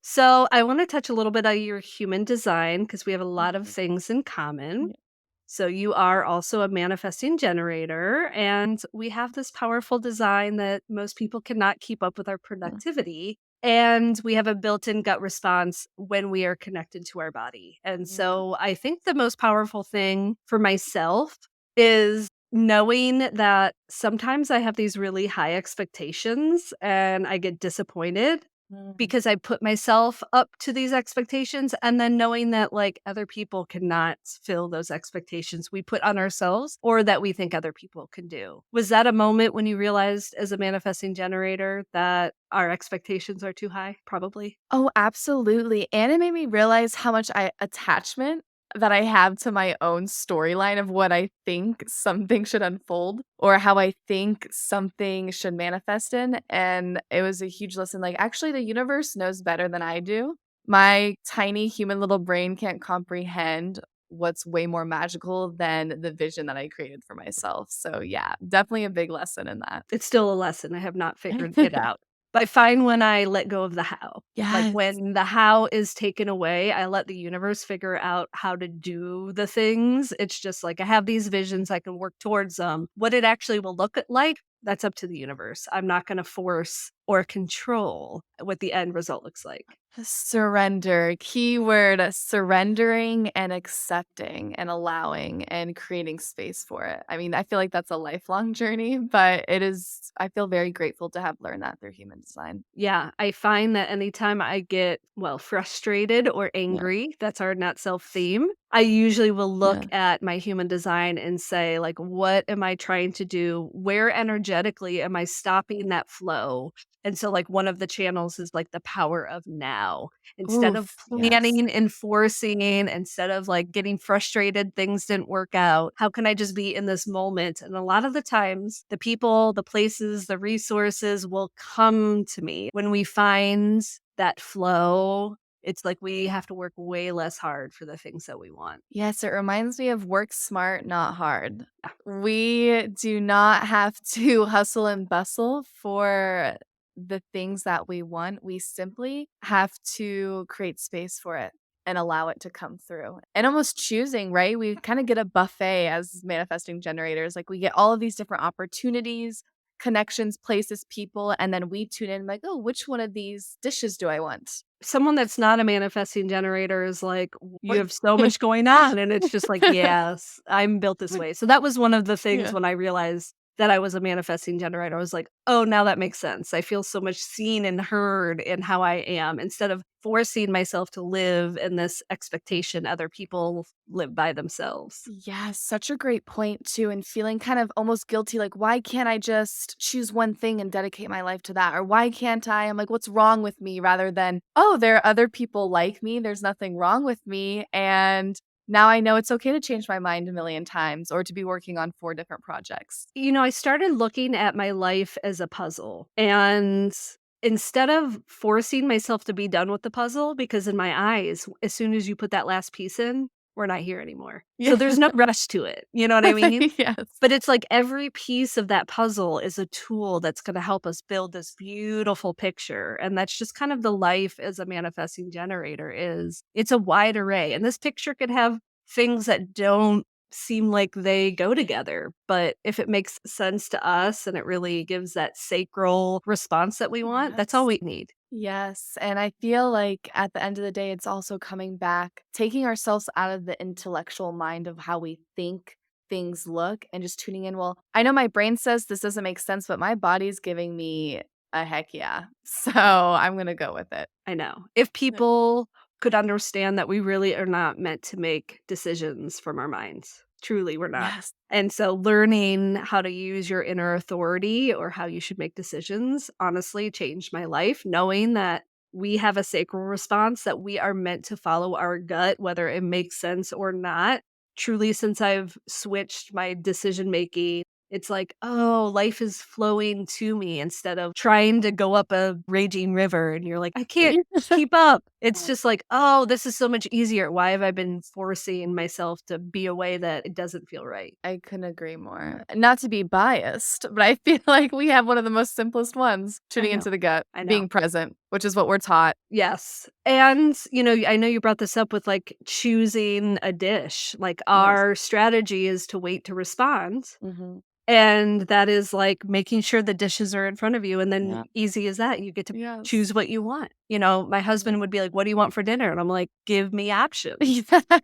So I want to touch a little bit on your human design because we have a lot of Mhm. things in common. Yeah. So you are also a manifesting generator, and we have this powerful design that most people cannot keep up with our Mm. productivity. And we have a built in gut response when we are connected to our body. And Yeah. so I think the most powerful thing for myself is knowing that sometimes I have these really high expectations and I get disappointed Mhm. because I put myself up to these expectations, and then knowing that, like, other people cannot fill those expectations we put on ourselves or that we think other people can do. Was that a moment when you realized as a manifesting generator that our expectations are too high? Probably. Oh, absolutely, and it made me realize how much attachment that I have to my own storyline of what I think something should unfold or how I think something should manifest in, and it was a huge lesson, like, actually, the universe knows better than I do. My tiny human little brain can't comprehend what's way more magical than the vision that I created for myself, so, yeah, definitely a big lesson in that. It's still a lesson, I have not figured it out. But I find when I let go of the how, like, Yes. when the how is taken away, I let the universe figure out how to do the things. It's just like, I have these visions, I can work towards them. What it actually will look like, that's up to the universe. I'm not gonna force or control what the end result looks like. Surrender. Keyword surrendering and accepting and allowing and creating space for it. I mean, I feel like that's a lifelong journey, but I feel very grateful to have learned that through human design. Yeah, I find that anytime I get, well, frustrated or Yeah. angry, that's our not self theme. I usually will look Yeah. at my human design and say, like, what am I trying to do? Where energetically am I stopping that flow? And so, like, one of the channels is like the power of now. Instead of Oof. Yes. planning and forcing, instead of like getting frustrated, things didn't work out. How can I just be in this moment? And a lot of the times, the people, the places, the resources will come to me when we find that flow. It's like we have to work way less hard for the things that we want. Yes, it reminds me of work smart, not hard. We do not have to hustle and bustle for the things that we want. We simply have to create space for it and allow it to come through. And almost choosing, right? We kind of get a buffet as manifesting generators. Like we get all of these different opportunities, connections, places, people, and then we tune in like, oh, which one of these dishes do I want? Someone that's not a manifesting generator is like, "You What? have so much going on," and it's just like, "Yes, I'm built this way." So that was one of the things Yeah. when I realized that I was a manifesting generator. I was like, "Oh, now that makes sense." I feel so much seen and heard in how I am instead of forcing myself to live in this expectation other people live by themselves. Yes, such a great point too, and feeling kind of almost guilty, like, why can't I just choose one thing and dedicate my life to that? Or why can't I? I'm like, what's wrong with me? Rather than, oh, there are other people like me. There's nothing wrong with me. And now I know it's okay to change my mind a million times or to be working on 4 different projects. I started looking at my life as a puzzle, and instead of forcing myself to be done with the puzzle, because in my eyes, as soon as you put that last piece in, we're not here anymore. So Yeah. there's no rush to it. You know what I mean? Yes. But it's like every piece of that puzzle is a tool that's going to help us build this beautiful picture. And that's just kind of the life as a manifesting generator is it's a wide array. And this picture could have things that don't seem like they go together, but if it makes sense to us and it really gives that sacral response that we want, that's all Yes. we need. Yes, and I feel like at the end of the day, it's also coming back, taking ourselves out of the intellectual mind of how we think things look and just tuning in. Well, I know my brain says this doesn't make sense, but my body's giving me a heck yeah. So I'm going to go with it. I know. If Yeah. people could understand that we really are not meant to make decisions from our minds. Truly, we're not. Yes. And so learning how to use your inner authority or how you should make decisions honestly changed my life, knowing that we have a sacral response that we are meant to follow our gut, whether it makes sense or not. Truly, since I've switched my decision making, it's like, oh, life is flowing to me instead of trying to go up a raging river and you're like, I can't keep up. It's just like, "Oh, this is so much easier. Why have I been forcing myself to be a way that it doesn't feel right?" I couldn't agree more. Not to be biased, but I feel like we have one of the most simplest ones, I tuning know. into the gut, I know. being present, which is what we're taught. Yes. And, I know you brought this up with, like, choosing a dish. Like, Yes. our strategy is to wait to respond. Mhm. And that is, like, making sure the dishes are in front of you, and then Yeah. easy as that, you get to Yes. choose what you want. My Mhm. husband would be like, "What do you want for dinner?" And I'm like, "Give me options.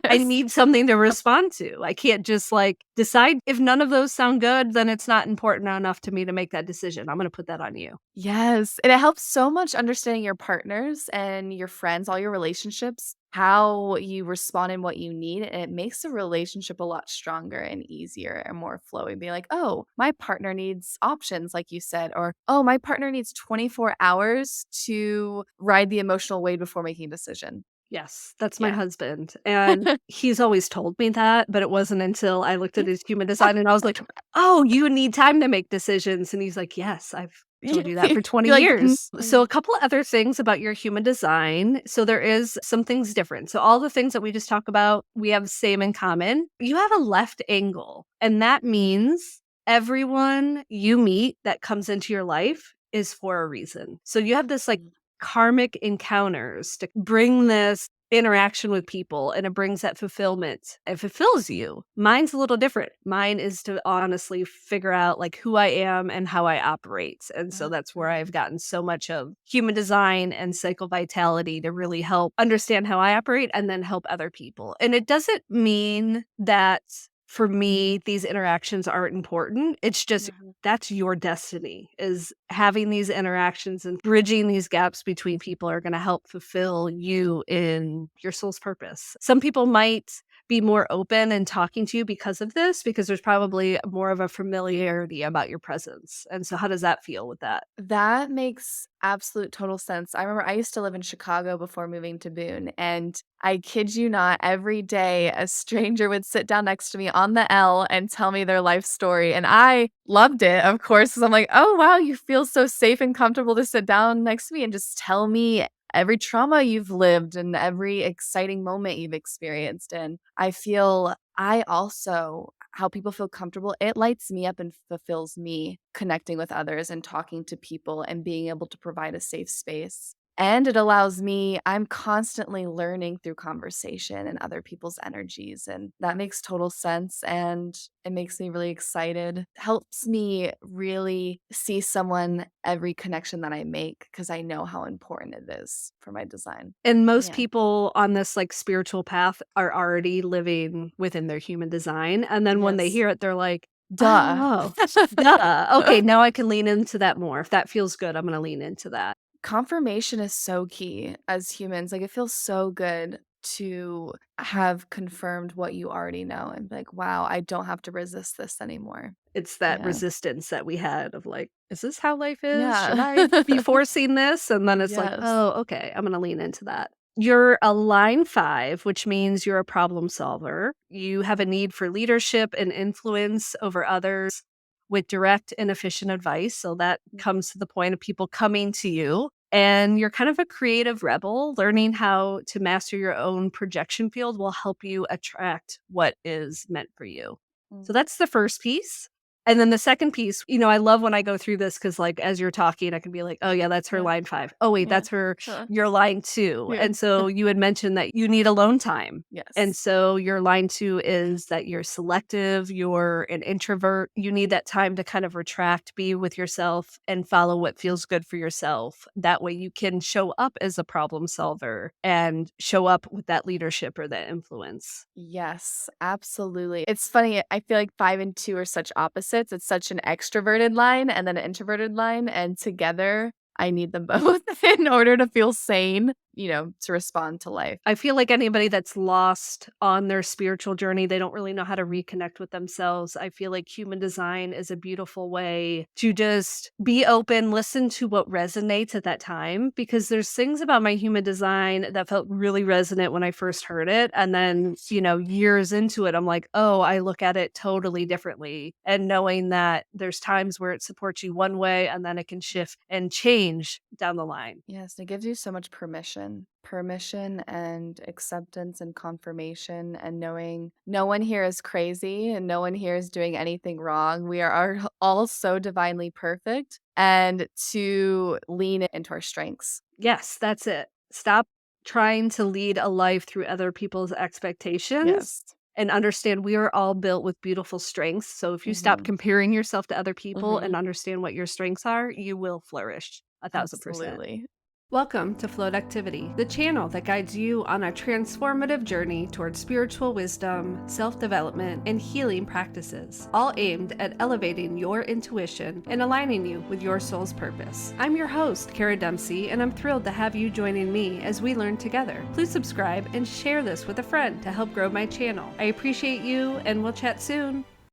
I Yes. need something to respond to. I can't just, like, decide if none of those sound good, then it's not important enough to me to make that decision. I'm gonna put that on you." Yes, and it helps so much understanding your partners and your friends, all your relationships, how you respond and what you need, and it makes the relationship a lot stronger and easier and more flowy. Be like, "Oh, my partner needs options," like you said, or, "Oh, my partner needs 24 hours to ride the emotional wave before making a decision." Yes, that's my Yeah. husband, and he's always told me that, but it wasn't until I looked at his human design and I was like, "Oh, you need time to make decisions," and he's like, "Yes, I've told you that for 20 You're like, years." So a couple of other things about your human design. So there is some things different. So all the things that we just talked about, we have same in common. You have a left angle, and that means everyone you meet that comes into your life is for a reason. So you have this, like, karmic encounters to bring this interaction with people, and it brings that fulfillment. It fulfills you. Mine's a little different. Mine is to honestly figure out, like, who I am and how I operate. And so that's where I've gotten so much of human design and cycle vitality to really help understand how I operate and then help other people. And it doesn't mean that for me these interactions aren't important. It's just Mhm. that's your destiny, is having these interactions and bridging these gaps between people are going to help fulfill you in your soul's purpose. Some people might be more open and talking to you because of this, because there's probably more of a familiarity about your presence. And so how does that feel with that? That makes absolute total sense. I remember I used to live in Chicago before moving to Boone, and I kid you not, every day a stranger would sit down next to me on the L and tell me their life story. And I loved it, of course, because I'm like, oh, wow, you feel so safe and comfortable to sit down next to me and just tell me every trauma you've lived and every exciting moment you've experienced. And I feel I also how people feel comfortable, it lights me up and fulfills me connecting with others and talking to people and being able to provide a safe space. And it allows me, I'm constantly learning through conversation and other people's energies. And that makes total sense. And it makes me really excited. Helps me really see someone every connection that I make because I know how important it is for my design. And most Yeah. people on this, like, spiritual path are already living within their human design, and then when they Yes. hear it, they're like, Duh. "Oh, duh. Okay, now I can lean into that more. If that feels good, I'm gonna lean into that." Confirmation is so key as humans. Like, it feels so good to have confirmed what you already know and be like, wow, I don't have to resist this anymore. It's that Yeah. resistance that we had of, like, "Is this how life is? Should Yeah. I be forcing this?" And then it's like, Yes. "Oh, okay, I'm gonna lean into that." You're a line 5, which means you're a problem solver. You have a need for leadership and influence over others with direct and efficient advice, so that comes to the point of people coming to you. And you're kind of a creative rebel. Learning how to master your own projection field will help you attract what is meant for you. So Mm. that's the first piece. And then the second piece, I love when I go through this because, like, as you're talking, I can be like, "Oh, yeah, that's her Yeah. line 5. Oh, wait, Yeah. that's her Huh. your line 2." Yeah. And so you had mentioned that you need alone time. And Yes. so your line 2 is that you're selective, you're an introvert. You need that time to kind of retract, be with yourself, and follow what feels good for yourself. That way you can show up as a problem solver and show up with that leadership or that influence. Yes, absolutely. It's funny, I feel like 5 and 2 are such opposites. It's such an extroverted line and then an introverted line, and together, I need them both in order to feel sane, to respond to life. I feel like anybody that's lost on their spiritual journey, they don't really know how to reconnect with themselves. I feel like human design is a beautiful way to just be open, listen to what resonates at that time, because there's things about my human design that felt really resonant when I first heard it. And then, years into it, I'm like, oh, I look at it totally differently. And knowing that there's times where it supports you one way and then it can shift and change down the line. Yes, it gives you so much permission permission and acceptance and confirmation, and knowing no one here is crazy and no one here is doing anything wrong. We are all so divinely perfect, and to lean into our strengths. Yes, that's it. Stop trying to lead a life through other people's expectations Yes. and understand we are all built with beautiful strengths. So if you stop Mhm. comparing yourself to other people and Mhm. understand what your strengths are, you will flourish 1000%. Absolutely. Welcome to Float Activity, the channel that guides you on a transformative journey towards spiritual wisdom, self development, and healing practices, all aimed at elevating your intuition and aligning you with your soul's purpose. I'm your host, Kara Dempsey, and I'm thrilled to have you joining me as we learn together. Please subscribe and share this with a friend to help grow my channel. I appreciate you, and we'll chat soon.